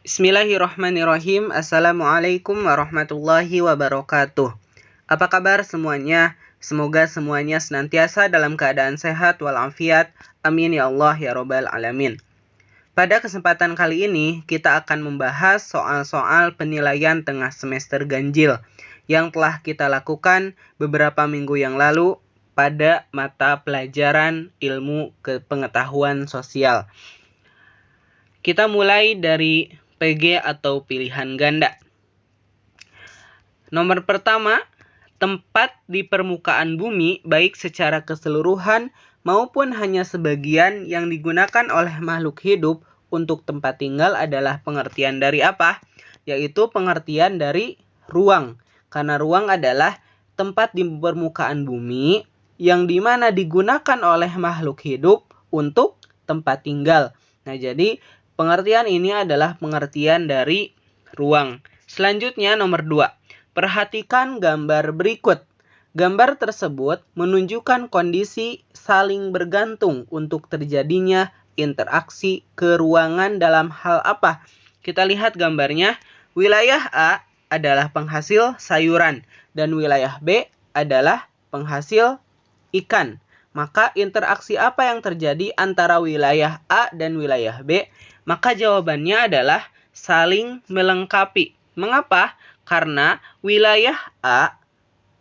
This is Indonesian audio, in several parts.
Bismillahirrahmanirrahim. Assalamualaikum warahmatullahi wabarakatuh. Apa kabar semuanya? Semoga semuanya senantiasa dalam keadaan sehat walafiat. Amin ya Allah ya Rabbal alamin. Pada kesempatan kali ini kita akan membahas soal-soal penilaian tengah semester ganjil yang telah kita lakukan beberapa minggu yang lalu pada mata pelajaran ilmu pengetahuan sosial. Kita mulai dari PG atau pilihan ganda. Nomor pertama, tempat di permukaan bumi baik secara keseluruhan maupun hanya sebagian yang digunakan oleh makhluk hidup untuk tempat tinggal adalah pengertian dari apa? Yaitu pengertian dari ruang. Karena ruang adalah tempat di permukaan bumi yang dimana digunakan oleh makhluk hidup untuk tempat tinggal. Nah, jadi pengertian ini adalah pengertian dari ruang. Selanjutnya nomor 2. Perhatikan gambar berikut. Gambar tersebut menunjukkan kondisi saling bergantung untuk terjadinya interaksi keruangan dalam hal apa? Kita lihat gambarnya. Wilayah A adalah penghasil sayuran dan wilayah B adalah penghasil ikan. Maka interaksi apa yang terjadi antara wilayah A dan wilayah B? Maka jawabannya adalah saling melengkapi. Mengapa? Karena wilayah A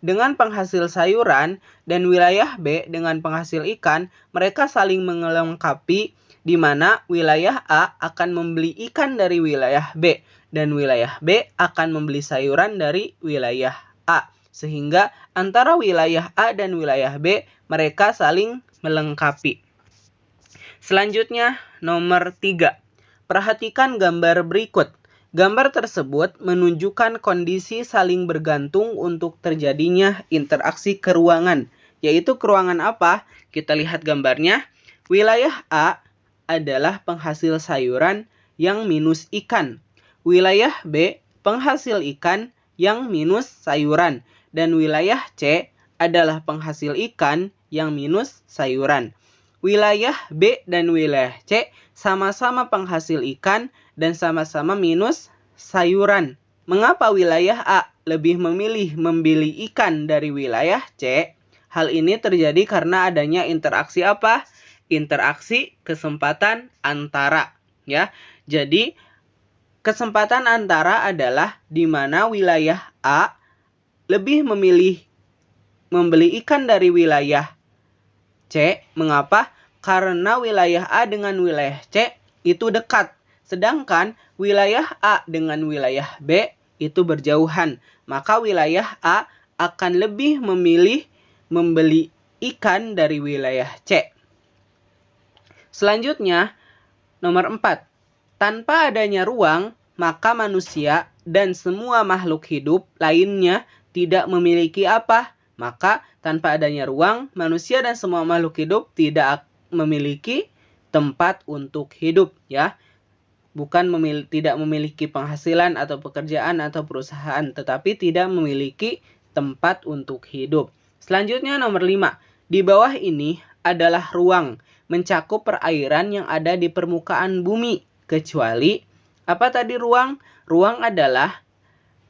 dengan penghasil sayuran dan wilayah B dengan penghasil ikan, mereka saling melengkapi di mana wilayah A akan membeli ikan dari wilayah B dan wilayah B akan membeli sayuran dari wilayah A. Sehingga antara wilayah A dan wilayah B mereka saling melengkapi. Selanjutnya nomor 3. Perhatikan gambar berikut. Gambar tersebut menunjukkan kondisi saling bergantung untuk terjadinya interaksi keruangan. Yaitu keruangan apa? Kita lihat gambarnya. Wilayah A adalah penghasil sayuran yang minus ikan. Wilayah B penghasil ikan yang minus sayuran. Dan wilayah C adalah penghasil ikan yang minus sayuran. Wilayah B dan wilayah C sama-sama penghasil ikan dan sama-sama minus sayuran. Mengapa wilayah A lebih memilih membeli ikan dari wilayah C? Hal ini terjadi karena adanya interaksi apa? Interaksi kesempatan antara, ya. Jadi kesempatan antara adalah di mana wilayah A lebih memilih membeli ikan dari wilayah C. Mengapa? Karena wilayah A dengan wilayah C itu dekat. Sedangkan wilayah A dengan wilayah B itu berjauhan. Maka wilayah A akan lebih memilih membeli ikan dari wilayah C. Selanjutnya, nomor 4. Tanpa adanya ruang, maka manusia dan semua makhluk hidup lainnya tidak memiliki apa? Maka tanpa adanya ruang, manusia dan semua makhluk hidup tidak memiliki tempat untuk hidup, ya. Bukan tidak memiliki penghasilan atau pekerjaan atau perusahaan, tetapi tidak memiliki tempat untuk hidup. Selanjutnya nomor 5. Di bawah ini adalah ruang, mencakup perairan yang ada di permukaan bumi, kecuali apa tadi ruang? Ruang adalah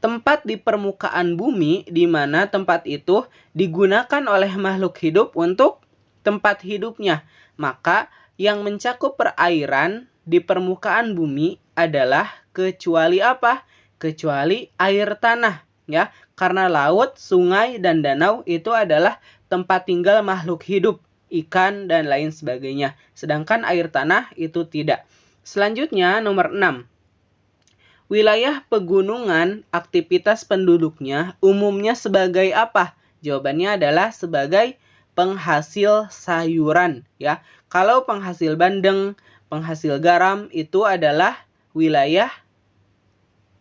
tempat di permukaan bumi di mana tempat itu digunakan oleh makhluk hidup untuk tempat hidupnya. Maka yang mencakup perairan di permukaan bumi adalah kecuali apa? Kecuali air tanah, ya. Karena laut, sungai, dan danau itu adalah tempat tinggal makhluk hidup, ikan, dan lain sebagainya. Sedangkan air tanah itu tidak. Selanjutnya nomor 6. Wilayah pegunungan, aktivitas penduduknya umumnya sebagai apa? Jawabannya adalah sebagai penghasil sayuran, ya. Kalau penghasil bandeng, penghasil garam itu adalah wilayah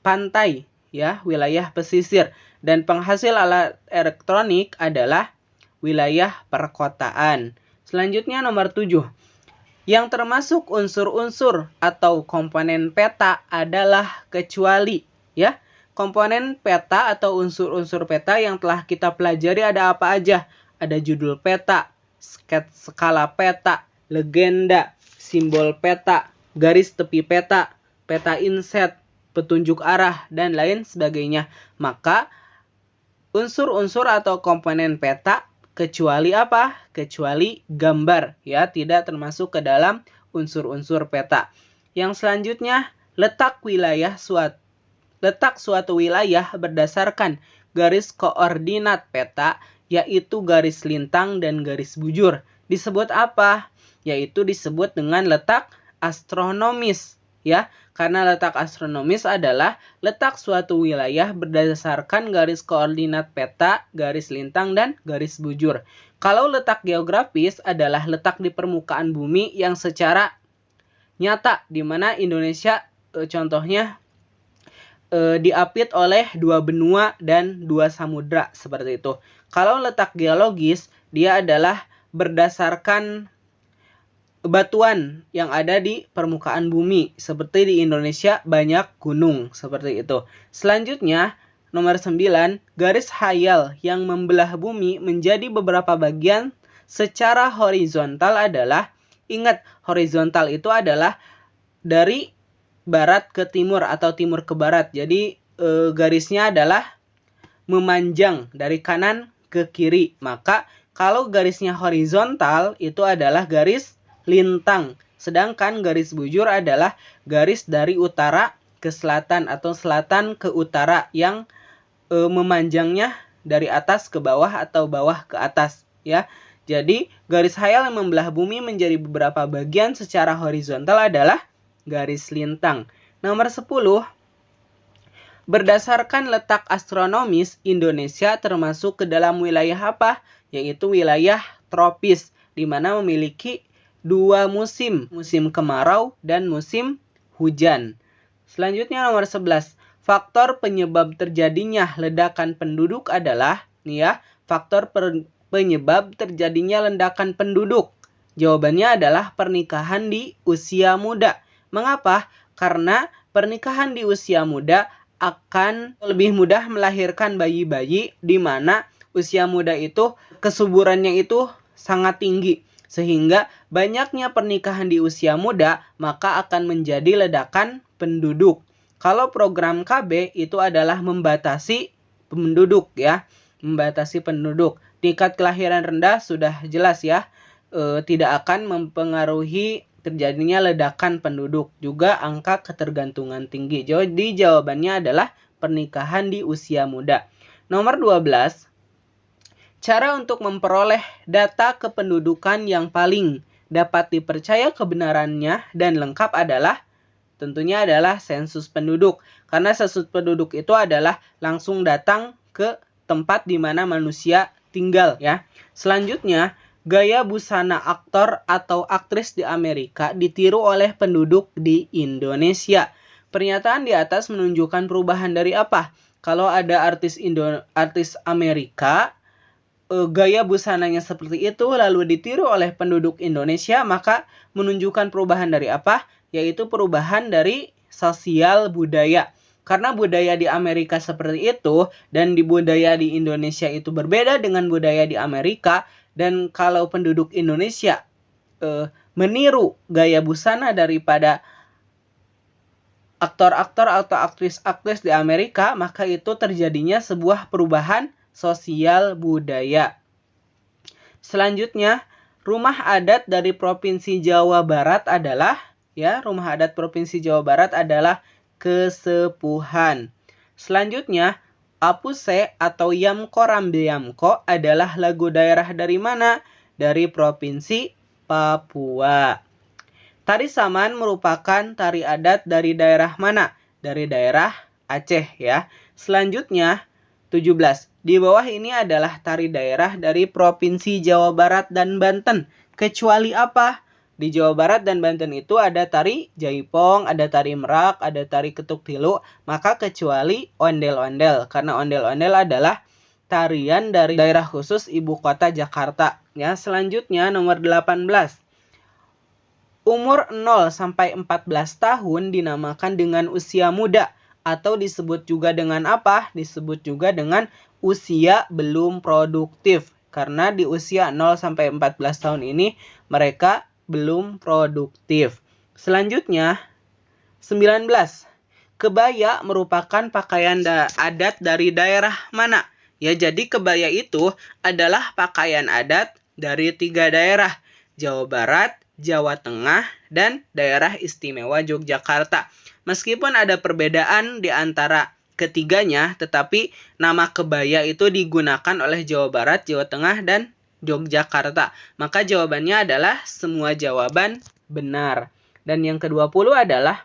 pantai, ya, wilayah pesisir. Dan penghasil alat elektronik adalah wilayah perkotaan. Selanjutnya nomor 7. Yang termasuk unsur-unsur atau komponen peta adalah kecuali, ya. Komponen peta atau unsur-unsur peta yang telah kita pelajari ada apa aja? Ada judul peta, skala peta, legenda, simbol peta, garis tepi peta, peta inset, petunjuk arah, dan lain sebagainya. Maka unsur-unsur atau komponen peta kecuali apa? Kecuali gambar, ya, tidak termasuk ke dalam unsur-unsur peta. Yang selanjutnya, letak suatu wilayah berdasarkan garis koordinat peta, yaitu garis lintang dan garis bujur. Disebut apa? Yaitu disebut dengan letak astronomis, ya. Karena letak astronomis adalah letak suatu wilayah berdasarkan garis koordinat peta, garis lintang, dan garis bujur. Kalau letak geografis adalah letak di permukaan bumi yang secara nyata, di mana Indonesia contohnya diapit oleh 2 benua dan 2 samudra, seperti itu. Kalau letak geologis, dia adalah berdasarkan batuan yang ada di permukaan bumi. Seperti di Indonesia banyak gunung, seperti itu. Selanjutnya, nomor 9, garis khayal yang membelah bumi menjadi beberapa bagian secara horizontal adalah, ingat, horizontal itu adalah dari barat ke timur atau timur ke barat. Jadi garisnya adalah memanjang dari kanan ke kiri. Maka kalau garisnya horizontal itu adalah garis lintang. Sedangkan garis bujur adalah garis dari utara ke selatan atau selatan ke utara yang memanjangnya dari atas ke bawah atau bawah ke atas, ya. Jadi garis khayal yang membelah bumi menjadi beberapa bagian secara horizontal adalah garis lintang. Nomor 10, berdasarkan letak astronomis, Indonesia termasuk ke dalam wilayah apa? Yaitu wilayah tropis, di mana memiliki 2 musim, musim kemarau dan musim hujan. Selanjutnya nomor 11, faktor penyebab terjadinya ledakan penduduk adalah, nih ya, faktor penyebab terjadinya ledakan penduduk. Jawabannya adalah pernikahan di usia muda. Mengapa? Karena pernikahan di usia muda akan lebih mudah melahirkan bayi-bayi, di mana usia muda itu kesuburannya itu sangat tinggi. Sehingga banyaknya pernikahan di usia muda maka akan menjadi ledakan penduduk. Kalau program KB itu adalah membatasi penduduk, ya. Membatasi penduduk. Tingkat kelahiran rendah sudah jelas, ya. Tidak akan mempengaruhi terjadinya ledakan penduduk, juga angka ketergantungan tinggi. Jadi jawabannya adalah pernikahan di usia muda. Nomor 12, cara untuk memperoleh data kependudukan yang paling dapat dipercaya kebenarannya dan lengkap adalah tentunya adalah sensus penduduk. Karena sensus penduduk itu adalah langsung datang ke tempat di mana manusia tinggal, ya. Selanjutnya, gaya busana aktor atau aktris di Amerika ditiru oleh penduduk di Indonesia. Pernyataan di atas menunjukkan perubahan dari apa? Kalau ada artis Amerika, gaya busananya seperti itu lalu ditiru oleh penduduk Indonesia, maka menunjukkan perubahan dari apa? Yaitu perubahan dari sosial budaya. Karena budaya di Amerika seperti itu dan di budaya di Indonesia itu berbeda dengan budaya di Amerika. Dan kalau penduduk Indonesia meniru gaya busana daripada aktor-aktor atau aktris-aktris di Amerika, maka itu terjadinya sebuah perubahan sosial budaya. Selanjutnya, rumah adat dari Provinsi Jawa Barat adalah, ya, rumah adat Provinsi Jawa Barat adalah kesepuhan. Selanjutnya, Apuse atau Yamko Rambe Yamko adalah lagu daerah dari mana? Dari Provinsi Papua. Tari Saman merupakan tari adat dari daerah mana? Dari daerah Aceh, ya. Selanjutnya, 17. Di bawah ini adalah tari daerah dari Provinsi Jawa Barat dan Banten. Kecuali apa? Di Jawa Barat dan Banten itu ada tari Jaipong, ada tari Merak, ada tari Ketuk Tilu, maka kecuali ondel-ondel. Karena ondel-ondel adalah tarian dari daerah khusus ibu kota Jakarta. Ya, selanjutnya nomor 18. Umur 0 sampai 14 tahun dinamakan dengan usia muda atau disebut juga dengan apa? Disebut juga dengan usia belum produktif. Karena di usia 0 sampai 14 tahun ini mereka belum produktif. Selanjutnya, 19. kebaya merupakan pakaian adat dari daerah mana? Ya, jadi kebaya itu adalah pakaian adat dari 3 daerah, Jawa Barat, Jawa Tengah, dan daerah istimewa Yogyakarta. Meskipun ada perbedaan di antara ketiganya, tetapi nama kebaya itu digunakan oleh Jawa Barat, Jawa Tengah, dan Yogyakarta. Maka jawabannya adalah semua jawaban benar. Dan yang ke-20 adalah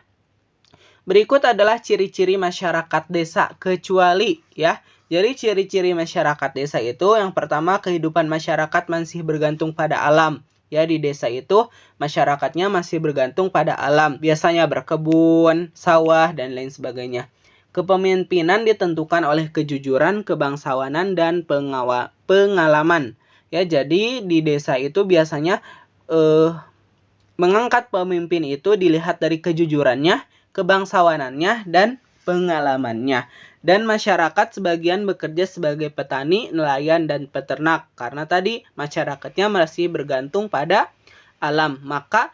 berikut adalah ciri-ciri masyarakat desa kecuali ya. Jadi ciri-ciri masyarakat desa itu yang pertama kehidupan masyarakat masih bergantung pada alam. Ya, di desa itu masyarakatnya masih bergantung pada alam. Biasanya berkebun, sawah, dan lain sebagainya. Kepemimpinan ditentukan oleh kejujuran, kebangsawanan, dan pengalaman. Ya, jadi di desa itu biasanya mengangkat pemimpin itu dilihat dari kejujurannya, kebangsawanannya, dan pengalamannya. Dan masyarakat sebagian bekerja sebagai petani, nelayan, dan peternak. Karena tadi masyarakatnya masih bergantung pada alam. Maka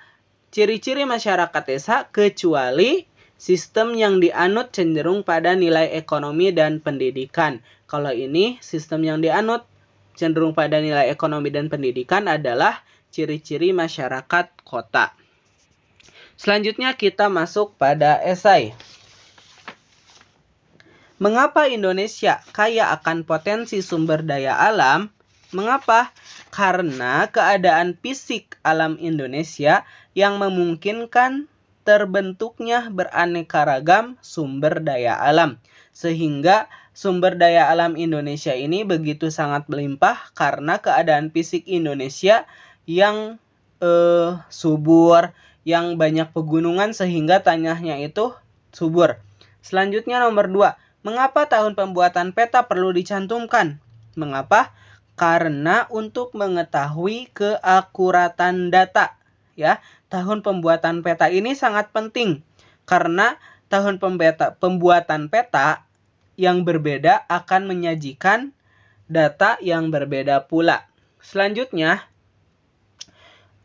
ciri-ciri masyarakat desa kecuali sistem yang dianut cenderung pada nilai ekonomi dan pendidikan. Kalau ini sistem yang dianut cenderung pada nilai ekonomi dan pendidikan adalah ciri-ciri masyarakat kota. Selanjutnya kita masuk pada esai. Mengapa Indonesia kaya akan potensi sumber daya alam? Mengapa? Karena keadaan fisik alam Indonesia yang memungkinkan terbentuknya beraneka ragam sumber daya alam. Sehingga sumber daya alam Indonesia ini begitu sangat melimpah karena keadaan fisik Indonesia yang subur, yang banyak pegunungan sehingga tanahnya itu subur. Selanjutnya nomor 2. Mengapa tahun pembuatan peta perlu dicantumkan? Mengapa? Karena untuk mengetahui keakuratan data. Ya, tahun pembuatan peta ini sangat penting. Karena tahun pembuatan peta yang berbeda akan menyajikan data yang berbeda pula. Selanjutnya,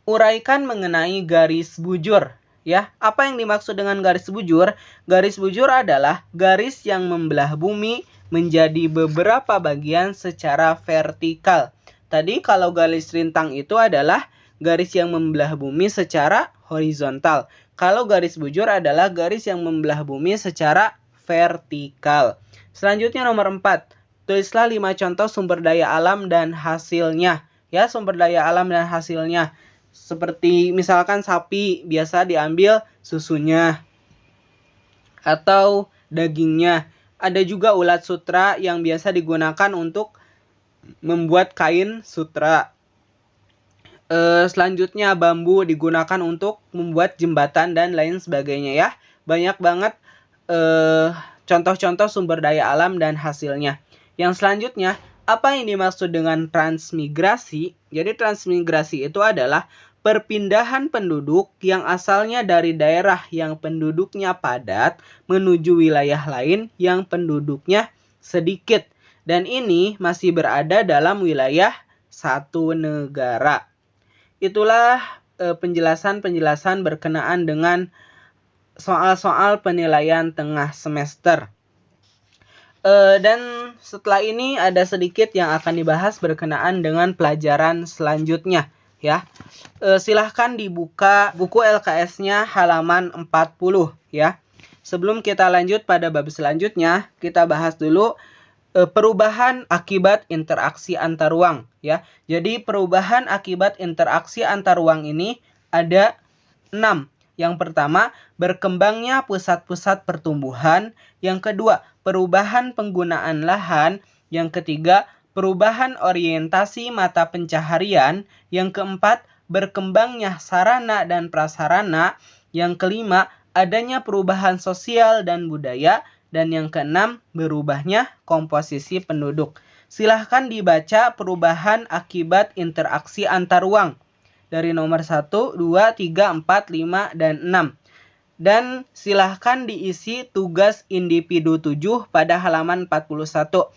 uraikan mengenai garis bujur. Ya, apa yang dimaksud dengan garis bujur? Garis bujur adalah garis yang membelah bumi menjadi beberapa bagian secara vertikal. Tadi kalau garis rintang itu adalah garis yang membelah bumi secara horizontal. Kalau garis bujur adalah garis yang membelah bumi secara vertikal. Selanjutnya nomor 4. Tulislah 5 contoh sumber daya alam dan hasilnya. Ya, sumber daya alam dan hasilnya. Seperti misalkan sapi biasa diambil susunya atau dagingnya. Ada juga ulat sutra yang biasa digunakan untuk membuat kain sutra. Selanjutnya bambu digunakan untuk membuat jembatan dan lain sebagainya ya. Banyak banget contoh-contoh sumber daya alam dan hasilnya. Yang selanjutnya, apa yang dimaksud dengan transmigrasi? Jadi transmigrasi itu adalah perpindahan penduduk yang asalnya dari daerah yang penduduknya padat menuju wilayah lain yang penduduknya sedikit. Dan ini masih berada dalam wilayah satu negara. Itulah penjelasan-penjelasan berkenaan dengan soal-soal penilaian tengah semester. Dan setelah ini ada sedikit yang akan dibahas berkenaan dengan pelajaran selanjutnya. Ya, silahkan dibuka buku LKS-nya halaman 40 ya. Sebelum kita lanjut pada bab selanjutnya, kita bahas dulu perubahan akibat interaksi antar ruang ya. Jadi perubahan akibat interaksi antar ruang ini ada 6. Yang pertama, berkembangnya pusat-pusat pertumbuhan. Yang kedua, perubahan penggunaan lahan. Yang ketiga, perubahan orientasi mata pencaharian. Yang keempat, berkembangnya sarana dan prasarana. Yang kelima, adanya perubahan sosial dan budaya. Dan yang keenam, berubahnya komposisi penduduk. Silahkan dibaca perubahan akibat interaksi antar ruang. Dari nomor 1, 2, 3, 4, 5, dan 6. Dan silahkan diisi tugas individu 7 pada halaman 41.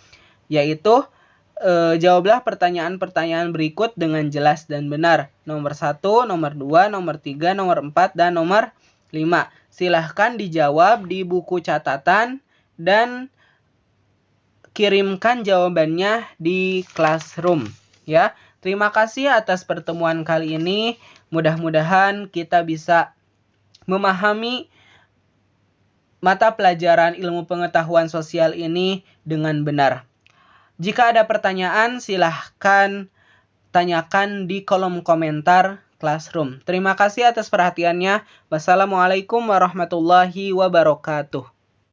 Yaitu, jawablah pertanyaan-pertanyaan berikut dengan jelas dan benar. Nomor 1, nomor 2, nomor 3, nomor 4, dan nomor 5. Silahkan dijawab di buku catatan dan kirimkan jawabannya di Classroom ya. Terima kasih atas pertemuan kali ini. Mudah-mudahan kita bisa memahami mata pelajaran ilmu pengetahuan sosial ini dengan benar. Jika ada pertanyaan, silahkan tanyakan di kolom komentar Classroom. Terima kasih atas perhatiannya. Wassalamualaikum warahmatullahi wabarakatuh.